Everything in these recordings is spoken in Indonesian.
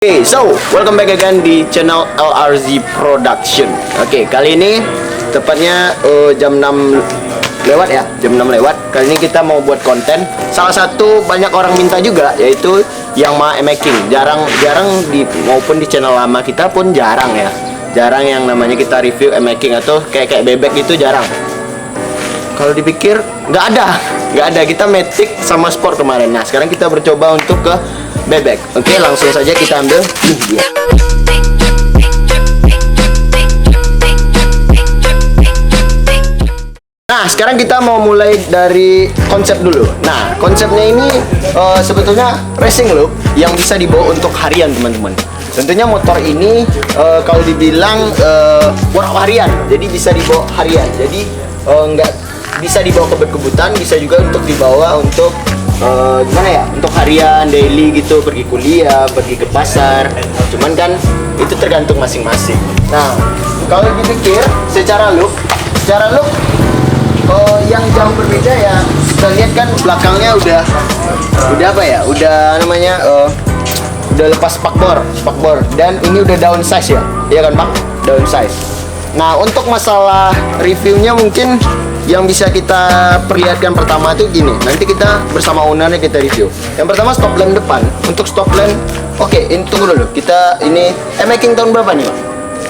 So welcome back again di channel LRZ Production. Kali ini tepatnya jam 6 lewat ya, jam 6 lewat. Kali ini kita mau buat konten. Salah satu banyak orang minta juga, yaitu yang making. Jarang maupun di channel lama kita pun jarang ya. Jarang yang namanya kita review making atau kayak bebek itu jarang. Kalau dipikir nggak ada. Kita Matic sama Sport kemarin. Nah sekarang kita bercoba untuk ke bebek. Langsung saja kita ambil. Nah sekarang kita mau mulai dari konsep dulu. Nah konsepnya ini sebetulnya racing loop yang bisa dibawa untuk harian teman-teman. Tentunya motor ini kalau dibilang work harian, jadi bisa dibawa harian. Jadi nggak bisa dibawa kebut-kebutan, bisa juga untuk dibawa untuk gimana ya, untuk harian, daily gitu, pergi kuliah, pergi ke pasar. Cuman kan itu tergantung masing-masing. Nah kalau dipikir secara look yang jauh berbeda ya, kita lihat kan belakangnya udah apa ya, udah namanya udah lepas spakbor dan ini udah downsize ya, iya kan Bang, downsize. Nah untuk masalah reviewnya mungkin yang bisa kita perlihatkan pertama tuh gini. Nanti kita bersama ownernya kita review. Yang pertama stop lamp depan. Untuk stop lamp, ini tunggu dulu. Kita ini making tahun berapa nih Bang?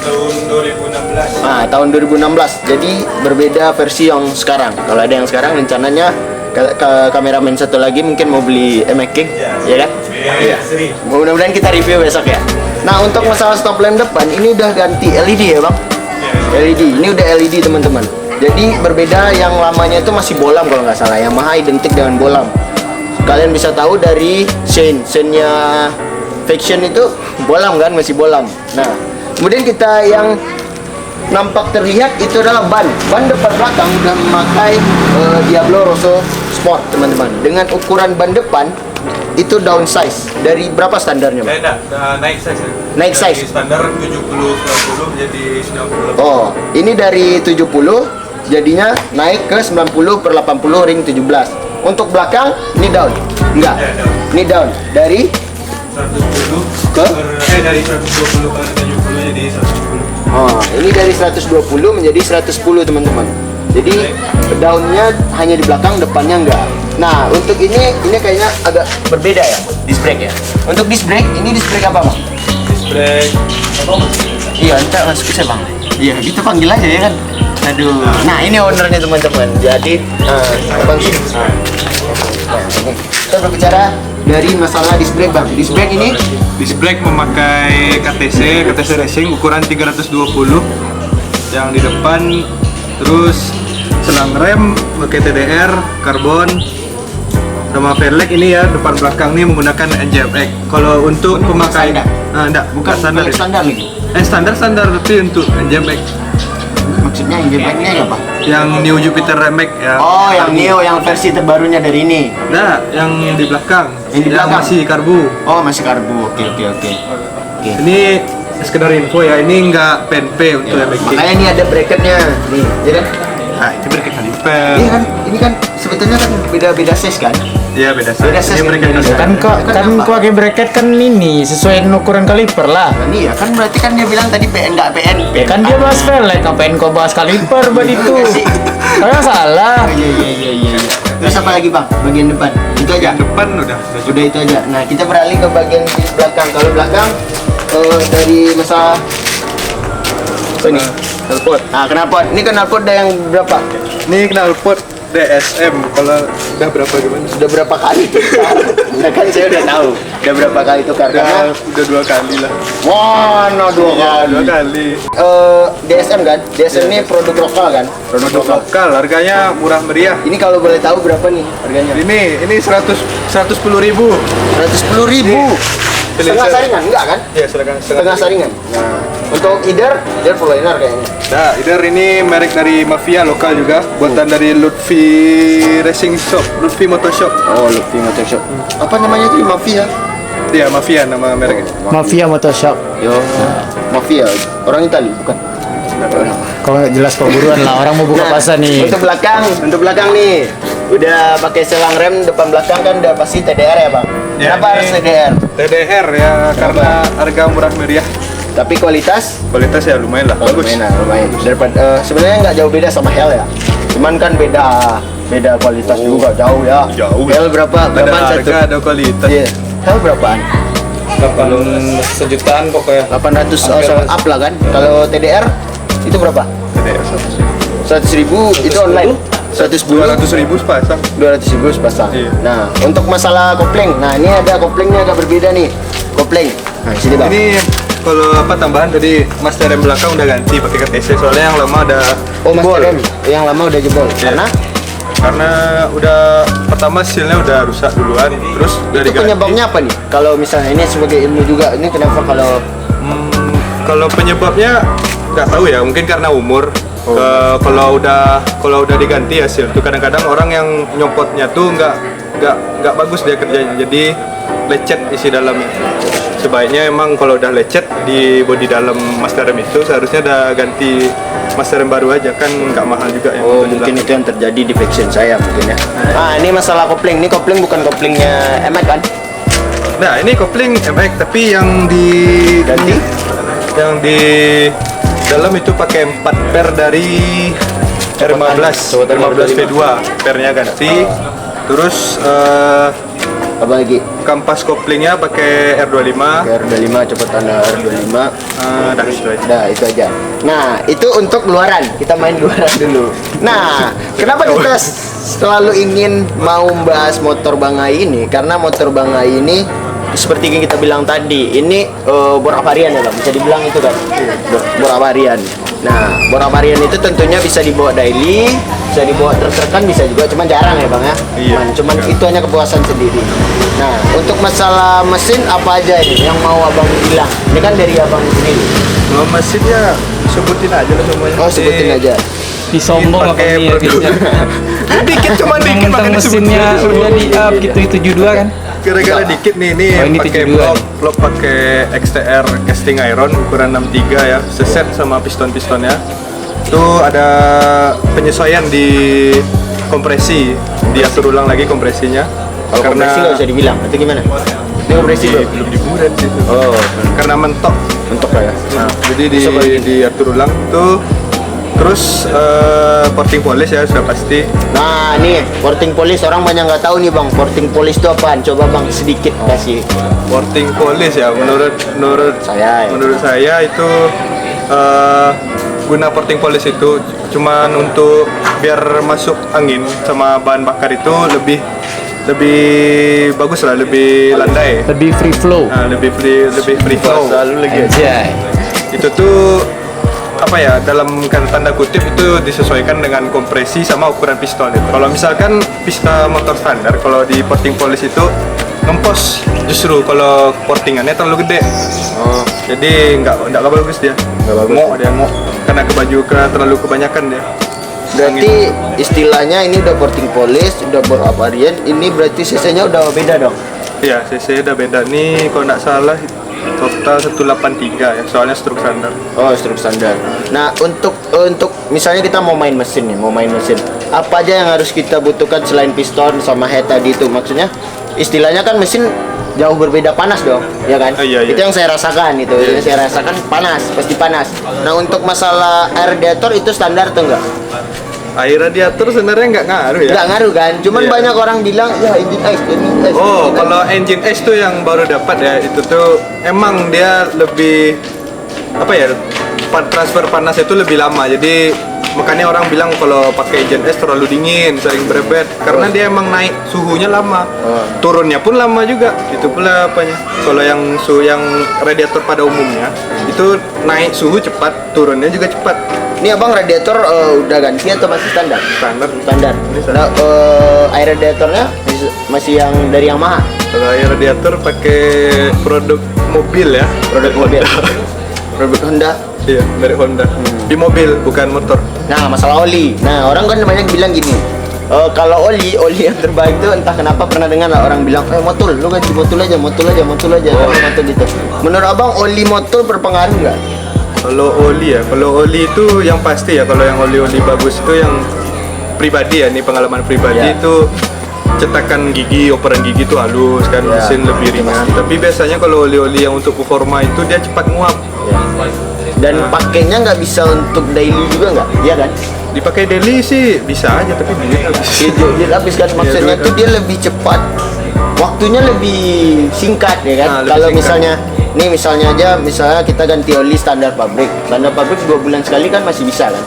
Tahun 2016. Ah, tahun 2016. Jadi berbeda versi yang sekarang. Kalau ada yang sekarang rencananya kameramen satu lagi mungkin mau beli making, ya kan? Iya. Mudah-mudahan kita review besok ya. Nah untuk masalah stop lamp depan ini udah ganti LED ya Bang? LED. Ini udah LED teman-teman. Jadi berbeda, yang lamanya itu masih bolam kalau nggak salah. Yamaha identik dengan bolam. Kalian bisa tahu dari chainnya Faction itu bolam kan, masih bolam. Nah, kemudian kita yang nampak terlihat itu adalah ban depan belakang udah memakai Diablo Rosso Sport teman-teman. Dengan ukuran ban depan itu downsize. Dari berapa standarnya Bang? Naik size. Naik size. Dari standar 70/90 menjadi 90. Oh, ini dari 70 jadinya naik ke 90/80 ring 17. Untuk belakang ini down. Enggak. Ya, down. Ini down dari 120 ke dari 120 ke 70 jadi 110. Oh, ini dari 120 menjadi 110 teman-teman. Jadi downnya hanya di belakang, depannya enggak. Nah, untuk ini kayaknya agak berbeda ya, disc brake ya. Untuk disc brake, ini disc brake apa Bang? Disc brake Iya, entar masuk ke Bang. Iya, kita panggil aja ya kan. Aduh. Nah, ini ownernya teman-teman. Jadi, Bang sih. Kita berbicara dari masalah disc brake Bang. Disc brake ini disc brake memakai KTC Racing ukuran 320 yang di depan, terus selang rem pakai TDR karbon, sama velg ini ya, depan belakang ini menggunakan NJMX. Kalau untuk pemakaian enggak, bukan standar. Standar lagi. Standar tapi untuk NJMX. Maksudnya NJMX-nya apa? Yang New Jupiter Remake ya. Oh, yang Neo, yang versi terbarunya dari ini. Nah, yang di belakang. Yang di belakang masih karbu. Oh, masih karbu. Oke. Ini sekedar info ya, ini enggak PNP untuk making. Makanya ini ada bracketnya. Nih, ya kan? Nah, itu bracket kaliper. Iya kan? Ini kan sebetulnya kan beda size kan? Iya, beda Beda size. size Ini bracket kan? kaliper. Kan pakai bracket kan ini sesuai dengan ukuran kaliper lah. Nah, iya kan berarti kan dia bilang tadi PN nggak PNP. Kan dia bahas velg, ngapain kau bahas kaliper buat itu? Karena salah. Iya. Terus apa lagi Bang? Bagian depan. Itu aja. Depan udah Udah itu aja. Nah, kita beralih ke bagian di belakang. Kalau belakang dari masa ini knalpot. Nah, knalpot. Ini knalpot udah yang berapa? Ini knalpot DSM. Kalau udah berapa gimana? Sudah berapa kali tukar? Nah, kan saya udah tahu. Udah berapa kali tukar? Karena Udah 2 kali lah. wah, dua Iya, kali. 2 kali. DSM kan? DSM ini produk lokal kan? Produk lokal, harganya murah meriah. Ini kalau boleh tahu berapa nih harganya? Ini 110.000. 110.000. Setengah saringan enggak kan? Ya, Setengah saringan. Nah, untuk Eider full liner kayaknya. Nah, Eider ini merek dari Mafia lokal juga, buatan dari Lutfi Racing Shop, Lutfi Motor Shop. Oh, Lutfi Motor Shop. Apa namanya itu? Mafia. Dia Mafia nama mereknya. Mafia Motor Shop. Yo, Mafia. Orang Itali bukan? Kok nggak jelas kok buruan lah, orang mau buka Nah, puasa nih. Untuk belakang nih, udah pakai selang rem depan belakang kan udah pasti TDR ya bang. Ya, Kenapa harus ini TDR? TDR ya, karena harga murah meriah. Tapi kualitas Kualitas ya lumayan lah, bagus. lumayan. Daripada sebenarnya nggak jauh beda sama Hell ya. Cuman kan beda kualitas juga jauh ya. Jauh. Hell berapa? Ada Berapaan satu? harga, ada kualitas. Iya. Hell berapaan? 8 sejutaan pokoknya. 800 Hampir. up lah kan. Kalau TDR itu berapa? TDR 100.000 itu online. 110 200.000 sepasang. 200.000 sepasang. Iya. Nah, untuk masalah kopling. Nah, ini ada koplingnya agak berbeda nih. Kopling. Nah, sini Bang. Ini kalau apa tambahan tadi master rem belakang udah ganti pakai KTC, soalnya yang lama ada Oh, jebol. Master Rem yang lama udah jebol. Iya. Karena udah pertama sealnya udah rusak duluan, terus udah Itu diganti. penyebabnya apa nih? Kalau misalnya ini sebagai ilmu juga, ini kenapa kalau Kalau penyebabnya nggak tahu ya, mungkin karena umur. Oh. Kalau udah diganti hasil tuh kadang-kadang orang yang nyopotnya tuh nggak bagus dia kerjanya, jadi lecet isi dalamnya. Sebaiknya emang kalau udah lecet di bodi dalam master rem itu seharusnya udah ganti master rem baru aja, kan nggak mahal juga yang Oh, untuk mungkin dibilang. itu yang terjadi di faction saya mungkin ya. Ah, ini masalah kopling. Ini kopling bukan koplingnya MX kan? Nah ini kopling MX tapi yang di Ganti? yang di dalam itu pakai 4 per dari R15 V2 pernya ganti, terus Apa lagi? kampas koplingnya pakai R25. R25 copotan R25. Dah itu aja. Nah, itu aja. Nah, itu untuk luaran. Kita main luaran dulu. Nah, kenapa kita selalu ingin mau membahas motor Bangai ini? Karena motor Bangai ini seperti yang kita bilang tadi, ini borak varian ya, Bang. Bisa dibilang itu kan. Borak varian. Nah, borak varian itu tentunya bisa dibawa daily, bisa dibawa truk-trukan, bisa juga, cuman jarang ya, Bang ya. Iya. Cuman itu hanya kepuasan sendiri. Nah, untuk masalah mesin apa aja ini yang mau Abang bilang? Ini kan dari Abang sendiri. Kalau mesinnya sebutin aja lah semuanya. Oh, sebutin aja. Disombong apa Pakai nih ya produk. bisnya. Dikit cuma dikit Mentang makanya mesinnya sebutin. udah di up gitu 72 kan. Gara-gara dikit nih, ini Oh, ini pakai 72 blok pakai XTR casting iron ukuran 63 ya, seset sama piston-pistonnya. Itu ada penyesuaian di kompresi, diatur ulang lagi kompresinya. Kalau kompresi nggak usah dibilang, itu gimana? Ini kompresi bro? belum diburet sih itu. Oh, Karena mentok. untuk lah ya. Nah, jadi Bisa bagi. diatur ulang tuh. Terus porting polish ya sudah pasti. Nah, nih porting polish orang banyak nggak tahu nih Bang. Porting polish itu apaan? Coba Bang sedikit kasih. Porting polish ya menurut Saya, ya. menurut saya itu guna porting polish itu cuman untuk biar masuk angin sama bahan bakar itu lebih bagus lah, lebih landai. Lebih free flow. Nah, lebih free flow. Selalu lagi. Anjay. Itu tuh apa ya, dalam tanda kutip itu disesuaikan dengan kompresi sama ukuran piston itu. Kalau misalkan piston motor standar, kalau di porting polish itu ngempos, justru kalau portingannya terlalu gede. Oh, Jadi nggak bagus dia. Nggak bagus. Ngok karena karena terlalu kebanyakan dia. berarti istilahnya ini udah porting polish, udah bor varian. Ini berarti CC-nya udah beda dong. Iya, CC udah beda nih, kalau nggak salah total 183 ya, soalnya struk standar. Oh, struk standar. Nah, untuk misalnya kita mau main mesin nih, apa aja yang harus kita butuhkan selain piston sama head tadi itu? Maksudnya istilahnya kan mesin jauh berbeda panas dong, ya kan? Iya. Itu yang saya rasakan itu. Yang saya rasakan panas, pasti panas. Nah, untuk masalah air radiator itu standar tuh enggak? Air radiator sebenarnya nggak ngaruh ya. Enggak ngaruh kan? Cuman Iya. banyak orang bilang ya engine ice. Oh, kalau engine S tuh yang baru dapat ya, itu tuh emang dia lebih apa ya, transfer panas itu lebih lama. Jadi makanya orang bilang kalau pakai engine S terlalu dingin, sering berebet karena dia emang naik suhunya lama. Oh. Turunnya pun lama juga. Itu pula apanya. Kalau yang radiator pada umumnya itu naik suhu cepat, turunnya juga cepat. Ini abang radiator udah ganti atau masih standar? Standar. Standar. Ini Nah, standar. air radiatornya masih yang dari Yamaha. Kalau air radiator pakai produk mobil ya, Produk mobil. Produk Honda. Iya, dari Honda. Di mobil, bukan motor. Nah, masalah oli. Nah, orang kan banyak bilang gini. Kalau oli yang terbaik tuh entah kenapa pernah dengar lah orang bilang, motul, lu ganti motul aja. Karena motul gitu. Menurut abang oli motul berpengaruh nggak? Kalau oli itu yang pasti ya, kalau yang oli bagus itu yang pribadi ya, ini pengalaman pribadi Ya. itu cetakan gigi, operan gigi itu halus kan, Ya, mesin lebih itu ringan. pasti. Tapi biasanya kalau oli yang untuk performa itu dia cepat nguap. Ya. Dan pakainya nggak bisa untuk daily juga nggak? Iya kan? Dipakai daily sih bisa aja, tapi duit habis. Dia habis kan, maksudnya duit tuh dia lebih cepat, waktunya lebih singkat ya kan. Nah, lebih Kalau singkat. misalnya misalnya kita ganti oli standar pabrik 2 bulan sekali kan masih bisa kan.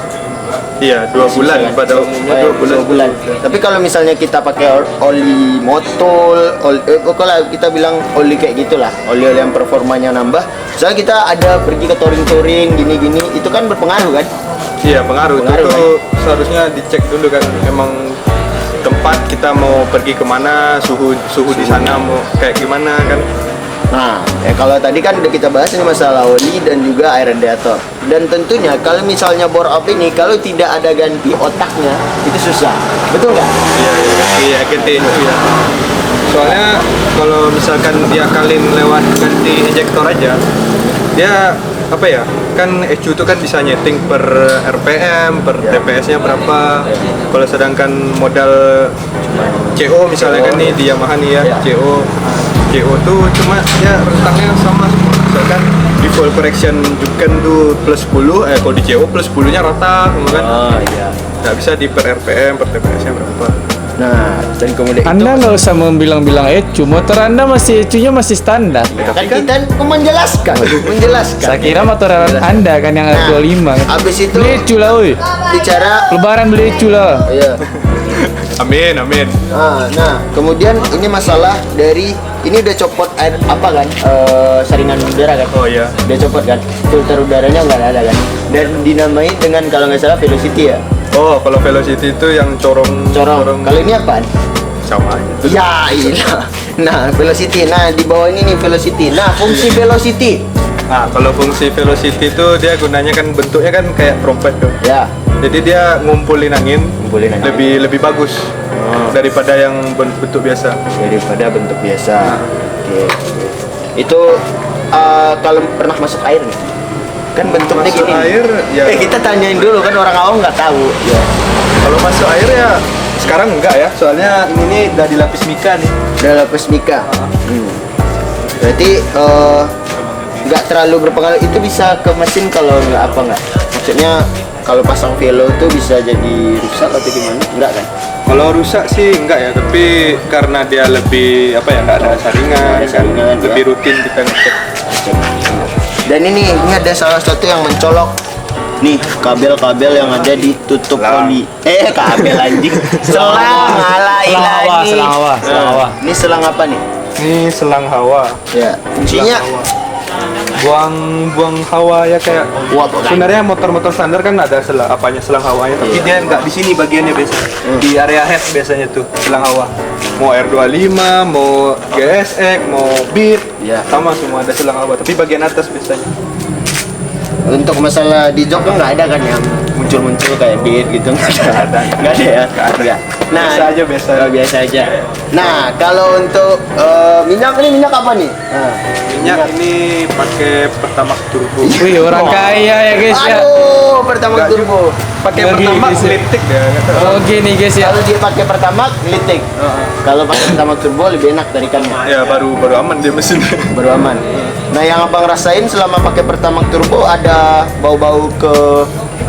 Iya, 2 Masih bulan bisa kan? pada umumnya 2 bulan. 2 bulan. Tapi kalau misalnya kita pakai oli motol, kalau kita bilang oli kayak gitulah, oli yang performanya nambah. Misalnya kita ada pergi ke touring gini-gini, itu kan berpengaruh kan? Iya, pengaruh. Pengaruh, Itu seharusnya dicek dulu kan, emang tempat kita mau pergi kemana, suhu di sana mau kayak gimana kan. Nah, kalau tadi kan udah kita bahas ini masalah oli dan juga air radiator. Dan tentunya kalau misalnya bore up ini kalau tidak ada ganti otaknya itu susah, betul nggak? Iya, ganti itu ya. Soalnya kalau misalkan dia kalin lewat ganti injektor aja, dia apa ya? Kan ECU itu kan bisa nyeting per RPM, per TPS-nya berapa. Kalau sedangkan modal CO misalnya kan nih di Yamaha nih ya, CO tuh cuma ya rentangnya sama semua. Misalkan di full correction juga tuh plus 10, kalau di CO plus 10-nya rata semua kan. Oh iya. Nggak bisa di per RPM, per TPS-nya berapa. Nah, dan kemudian Anda nggak usah membilang-bilang ECU, motor Anda masih ECU-nya masih standar. kan kita menjelaskan. Saya kira motor Anda kan yang R25. Habis itu Beli ECU lah, woi. bicara Lebaran beli ECU lah. iya. Amin. Nah, kemudian ini masalah dari ini udah copot air apa kan? Saringan udara kan? Oh iya. Udah copot kan? Filter udaranya nggak ada kan? Dan dinamai dengan kalau nggak salah velocity ya. Oh, kalau velocity itu yang corong. Kalau ini apaan? Sama aja. Ya, iya. Nah, velocity. Nah, di bawah ini nih velocity. Nah, fungsi velocity. Nah, kalau fungsi velocity itu dia gunanya kan bentuknya kan kayak trompet tuh. Ya, Jadi dia ngumpulin angin, Ngumpulin angin. lebih bagus daripada yang bentuk biasa. daripada bentuk biasa. Oke. Itu kalau pernah masuk air nih. Kan bentuknya Masuk gini. air, ya. Kita tanyain dulu kan orang awam nggak tahu. Ya. Kalau masuk air ya sekarang enggak ya, soalnya ini nih udah dilapis mika nih. Udah lapis mika. Berarti nggak terlalu berpengaruh. Itu bisa ke mesin kalau nggak apa nggak? Maksudnya kalau pasang velo tuh bisa jadi rusak atau gimana? Enggak kan? Kalau rusak sih enggak ya, tapi karena dia lebih apa ya, nggak ada saringan, Nggak ada saringan, lebih ya. rutin kita ngecek. Dan ini ada salah satu yang mencolok. Nih, kabel-kabel yang ada di tutup Selang. oli. Kabel anjing. Selang, alah Selang hawa, ini. selang hawa, selang hawa. Ini selang apa nih? Ini selang hawa. Ya, fungsinya Buang hawa ya, kayak Wah, bukan. sebenarnya motor-motor standar kan ada selang hawanya, tapi Iya. dia nggak di sini bagiannya biasanya. Di area head biasanya tuh selang hawa. Mau R25, mau GSX, mau Beat, Iya. sama semua ada selang hawa, tapi bagian atas biasanya. untuk masalah di jok kan nggak ada kan yang muncul-muncul kayak beat gitu, nggak ada ya. Nggak. Nah, Biasa aja, biasa. Oh, biasa aja. Nah, kalau untuk minyak ini minyak apa nih? Nah, Minyak ini pakai Pertamax turbo. Wih, orang kaya ya guys ya. aduh, pertama Nggak turbo. Pakai Lagi Pertamax bisa. litik dia. nggak tahu. Oh gini guys ya. Kalau dia pakai pertama litik. Kalau pakai pertama turbo lebih enak dari ikannya. Ya baru aman dia mesin. Baru aman. Nah, yang abang rasain selama pakai pertamax turbo ada bau-bau ke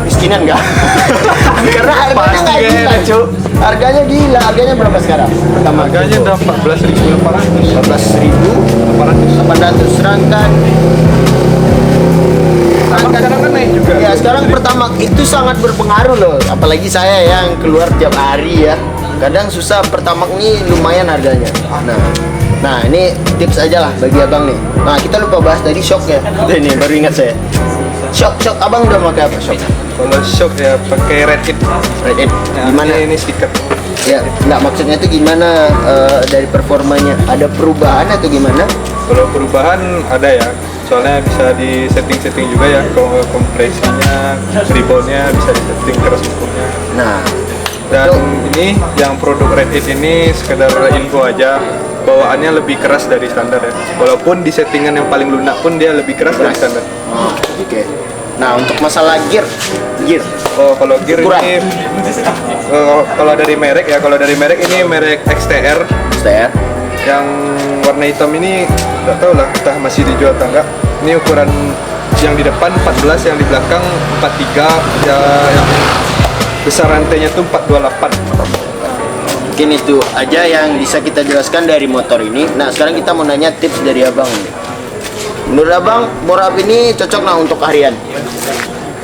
miskinan nggak? Karena harganya Pasti nggak gila, kayaknya. cu. Harganya gila. Harganya berapa sekarang? Pertamax Harganya turbo. udah 14.800. 14.800 rangkan. Sekarang kan naik juga. Ya, sekarang pertama itu sangat berpengaruh loh. Apalagi saya yang keluar tiap hari ya. Kadang susah, pertamax ini lumayan harganya. Nah, ini tips aja lah bagi abang nih. Nah, kita lupa bahas tadi shock ya. Ini baru ingat saya. Shock, abang udah pakai apa shock? Kalau shock ya pakai Red Hit. Red Hit. Nah, Gimana? Ini stiker. Ya, nggak maksudnya itu gimana dari performanya? Ada perubahan atau gimana? Kalau perubahan ada ya. Soalnya bisa di setting juga ya. Kalau kompresinya, reboundnya bisa di setting keras ukurnya. Nah, Dan itu ini yang produk Red Hit ini sekedar info aja, bawaannya lebih keras dari standar ya. Walaupun di settingan yang paling lunak pun dia lebih keras dari standar. oh, oke. Nah, untuk masalah gear. Oh, kalau gear Ukuran. ini kalau dari merek ya, ini merek XTR Saya. yang warna hitam ini nggak tahu lah entah masih dijual atau enggak. Ini ukuran yang di depan 14, yang di belakang 43, ya yang besar rantainya tuh 428. Mungkin itu aja yang bisa kita jelaskan dari motor ini. Nah, sekarang kita mau nanya tips dari abang. Menurut abang, bore up ini cocok nggak untuk harian?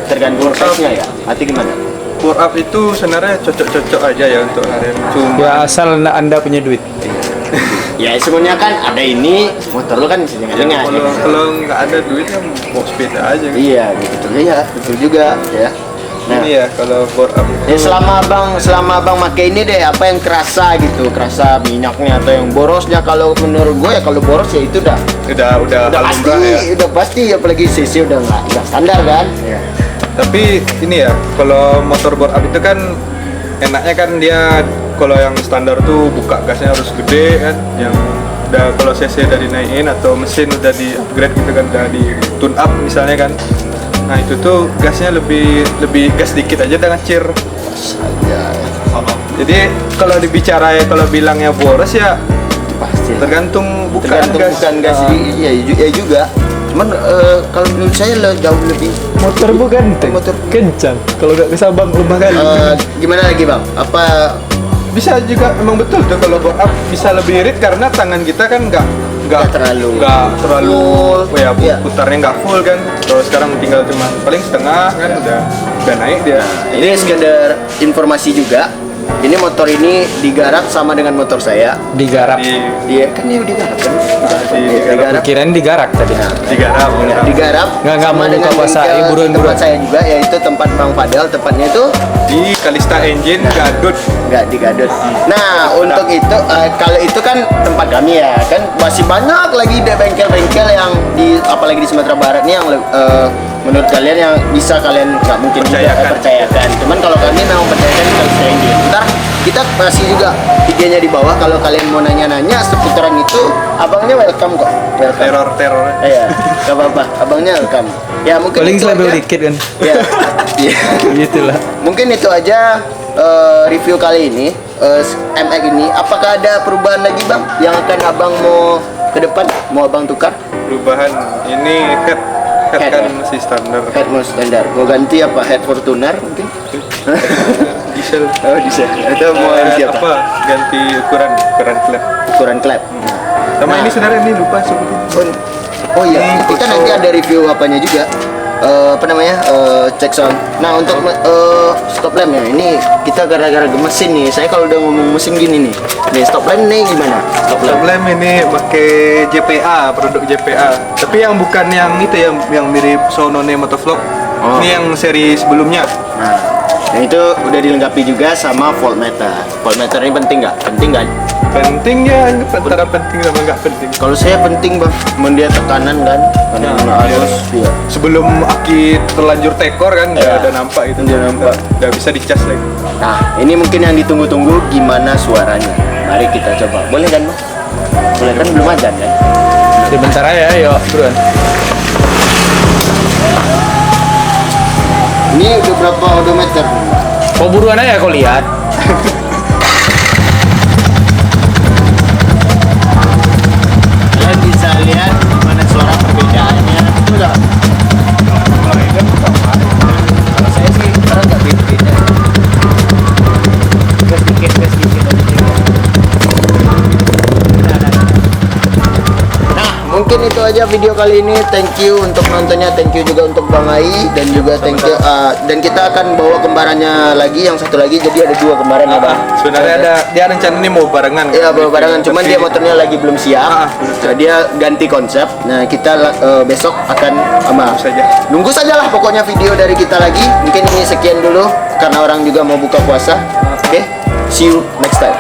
Tergantung size-nya ya? Atau gimana? Bore up itu sebenarnya cocok-cocok aja ya untuk harian. Cuma Ya asal anda punya duit. Ya sebenarnya kan ada ini, motor lu kan bisa jangan kalau nggak ada duit ya mau sepeda aja. Iya, betul ya, betul juga ya. Nah, Ini ya kalau bore up ya selama abang pakai ini deh, apa yang kerasa gitu, kerasa minyaknya atau yang borosnya? Kalau menurut gue ya, kalau boros ya itu udah udah pasti, lumrah ya. udah pasti, apalagi CC udah nggak standar kan? Ya. Tapi ini ya, kalau motor bore up itu kan enaknya kan dia kalau yang standar tuh buka gasnya harus gede kan, yang udah kalau CC udah dinaikin atau mesin udah di upgrade gitu kan, udah di tune up misalnya kan. Nah itu tuh gasnya lebih gas dikit aja dengan ngacir. Saja. Jadi kalau dibicara ya, kalau bilangnya boros ya Pasti. tergantung Tergantung bukan gas, iya ya juga. Cuman kalau menurut saya jauh lebih Motor bukan motor. kencang. Kalau nggak bisa bang rumah kali. Gimana lagi bang? Apa bisa juga, emang betul tuh kalau bore up bisa lebih irit karena tangan kita kan nggak terlalu full, ya Iya. putarnya nggak full kan. Kalau sekarang tinggal cuma paling setengah kan, udah naik dia. ini sekedar informasi juga. Ini motor ini digarap sama dengan motor saya. Digarap. Dia kan ini digarap kan? digarap. Kirain digarak tadi. Digarap. Digarap Nggak sama mau dengan buka puasa, bengkel buruan-buruan. tempat saya juga, yaitu tempat Bang Fadel. Tempatnya itu Di Kalista Engine Gadut. nggak di Gadot. Nah, untuk itu kalau itu kan tempat kami ya, kan masih banyak lagi deh bengkel-bengkel yang apalagi di Sumatera Barat nih yang menurut kalian yang bisa kalian nggak mungkin juga percayakan. Cuman kalau kami memang percayakan di Kalista Engine. Ntar kita masih juga IG-nya di bawah. Kalau kalian mau nanya-nanya seputaran itu, abangnya welcome kok. Welcome. Teror. Iya, nggak apa-apa. Abangnya welcome. Ya mungkin Paling itu selebel aja. dikit kan. Ya, iya. Gitulah. Mungkin itu aja review kali ini. MX ini, apakah ada perubahan lagi bang yang akan abang mau ke depan? Mau abang tukar? Perubahan ini head Head, kan ya? masih standar. Head mau standar. Mau ganti apa? Head Fortuner mungkin? Diesel. Oh bisa. Atau mau ganti apa? apa? Ganti ukuran klep. Ukuran klep. Sama Nah. ini sebenarnya ini lupa sebutin. Oh iya, kita nanti ada review apanya juga. Apa namanya? Cek sound. Nah untuk stop lamp ya, ini kita gara-gara mesin nih. Saya kalau udah ngomong mesin gini nih, stop lamp nih gimana? Stop lamp. Problem ini pakai JPA, produk JPA. Tapi yang bukan yang itu yang mirip Sonone Motovlog. Oh. Ini yang seri sebelumnya. Nah itu udah dilengkapi juga sama voltmeter. Voltmeter ini penting nggak? Penting nggak? Penting ya, antara penting sama nggak penting. Kalau saya penting bang, dia tekanan kan, tekanan arus. Iya. Sebelum aki terlanjur tekor kan, Iya. udah nampak itu. Udah nampak. Udah bisa dicas lagi. Nah ini mungkin yang ditunggu-tunggu, gimana suaranya? Mari kita coba. Boleh kan bang? Boleh kan, belum ada kan? Sebentar aja, yuk buruan. Ini udah berapa odometer? Kau buruan aja kau lihat. Kalian bisa lihat mana suara perbedaannya. Itu udah. Kalau saya sih sekarang nggak beda. Gas dikit aja juga. Nah, mungkin itu aja video kali ini. Thank you untuk nontonnya, thank you juga untuk Bang Ai, dan juga thank you dan kita akan bawa kembarannya lagi, yang satu lagi, jadi ada 2 kembaran ya Bang. Sebenarnya dia rencana ini mau barengan. Iya kan? bawa barengan, cuman Tapi- dia motornya lagi belum siap. belum siap. Nah, dia ganti konsep. Nah kita besok akan saja. nunggu sajalah pokoknya video dari kita lagi. Mungkin ini sekian dulu karena orang juga mau buka puasa. Oke, see you next time.